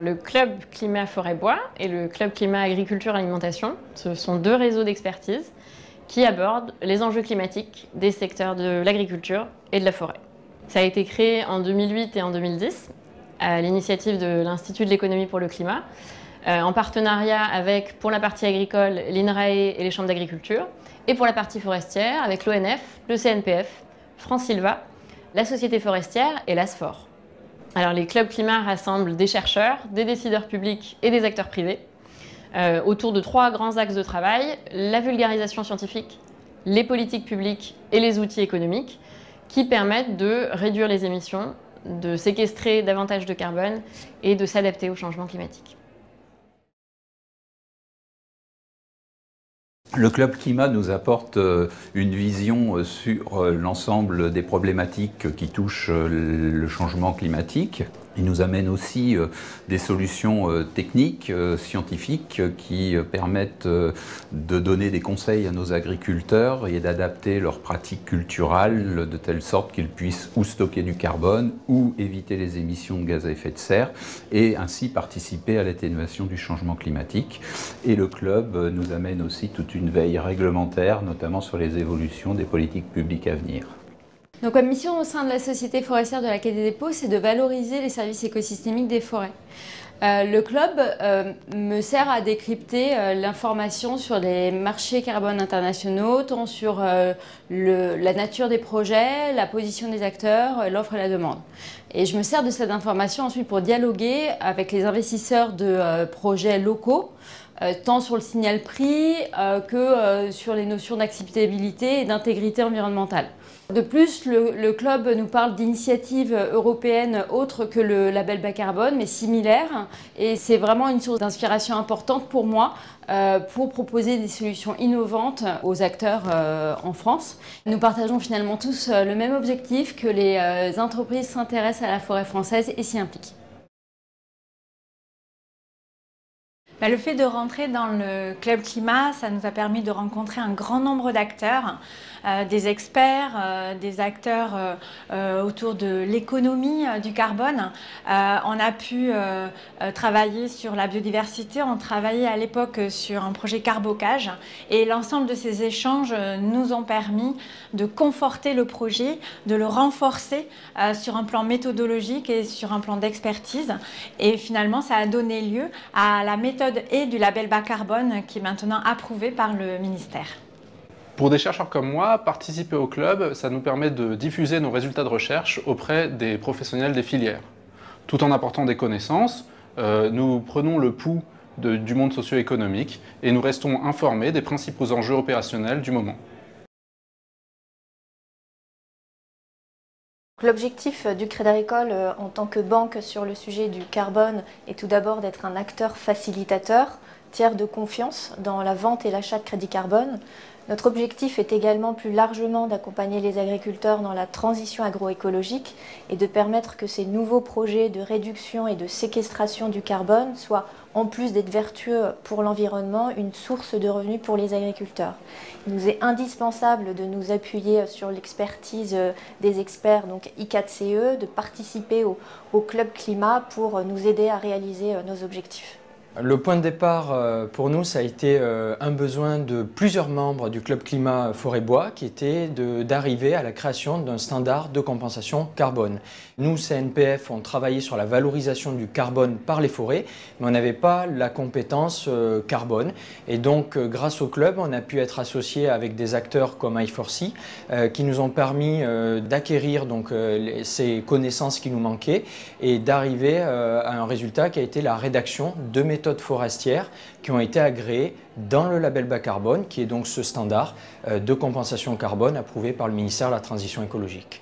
Le Club Climat Forêt Bois et le Club Climat Agriculture Alimentation, ce sont deux réseaux d'expertise qui abordent les enjeux climatiques des secteurs de l'agriculture et de la forêt. Ça a été créé en 2008 et en 2010 à l'initiative de l'Institut de l'économie pour le climat, en partenariat avec, pour la partie agricole, l'INRAE et les chambres d'agriculture, et pour la partie forestière, avec l'ONF, le CNPF, France Sylva, la Société forestière et l'ASFOR. Alors, les clubs climat rassemblent des chercheurs, des décideurs publics et des acteurs privés autour de trois grands axes de travail: la vulgarisation scientifique, les politiques publiques et les outils économiques qui permettent de réduire les émissions, de séquestrer davantage de carbone et de s'adapter au changement climatique. Le Club Climat nous apporte une vision sur l'ensemble des problématiques qui touchent le changement climatique. Il nous amène aussi des solutions techniques, scientifiques qui permettent de donner des conseils à nos agriculteurs et d'adapter leurs pratiques culturales de telle sorte qu'ils puissent ou stocker du carbone ou éviter les émissions de gaz à effet de serre et ainsi participer à l'atténuation du changement climatique. Et le club nous amène aussi toute une veille réglementaire, notamment sur les évolutions des politiques publiques à venir. Donc, comme mission au sein de la Société forestière de la Caisse des dépôts, c'est de valoriser les services écosystémiques des forêts. Le club me sert à décrypter l'information sur les marchés carbone internationaux, tant sur la nature des projets, la position des acteurs, l'offre et la demande. Et je me sers de cette information ensuite pour dialoguer avec les investisseurs de projets locaux, tant sur le signal prix que sur les notions d'acceptabilité et d'intégrité environnementale. De plus, le club nous parle d'initiatives européennes autres que le label bas carbone, mais similaires. Et c'est vraiment une source d'inspiration importante pour moi pour proposer des solutions innovantes aux acteurs en France. Nous partageons finalement tous le même objectif, que les entreprises s'intéressent à la forêt française et s'y impliquent. Le fait de rentrer dans le Club Climat, ça nous a permis de rencontrer un grand nombre d'acteurs, des experts, des acteurs autour de l'économie du carbone. On a pu travailler sur la biodiversité, on travaillait à l'époque sur un projet carbocage et l'ensemble de ces échanges nous ont permis de conforter le projet, de le renforcer sur un plan méthodologique et sur un plan d'expertise. Et finalement, ça a donné lieu à la méthode et du label bas carbone qui est maintenant approuvé par le ministère. Pour des chercheurs comme moi, participer au club, ça nous permet de diffuser nos résultats de recherche auprès des professionnels des filières. Tout en apportant des connaissances, nous prenons le pouls du monde socio-économique et nous restons informés des principaux enjeux opérationnels du moment. L'objectif du Crédit Agricole en tant que banque sur le sujet du carbone est tout d'abord d'être un acteur facilitateur, tiers de confiance dans la vente et l'achat de crédit carbone. Notre objectif est également plus largement d'accompagner les agriculteurs dans la transition agroécologique et de permettre que ces nouveaux projets de réduction et de séquestration du carbone soient, en plus d'être vertueux pour l'environnement, une source de revenus pour les agriculteurs. Il nous est indispensable de nous appuyer sur l'expertise des experts, donc I4CE, de participer au Club Climat pour nous aider à réaliser nos objectifs. Le point de départ pour nous, ça a été un besoin de plusieurs membres du Club Climat Forêt Bois qui était d'arriver à la création d'un standard de compensation carbone. Nous, CNPF, on travaillait sur la valorisation du carbone par les forêts, mais on n'avait pas la compétence carbone. Et donc, grâce au club, on a pu être associé avec des acteurs comme I4C qui nous ont permis d'acquérir ces connaissances qui nous manquaient et d'arriver à un résultat qui a été la rédaction de méthodes forestières qui ont été agréées dans le label bas carbone, qui est donc ce standard de compensation carbone approuvé par le ministère de la Transition écologique.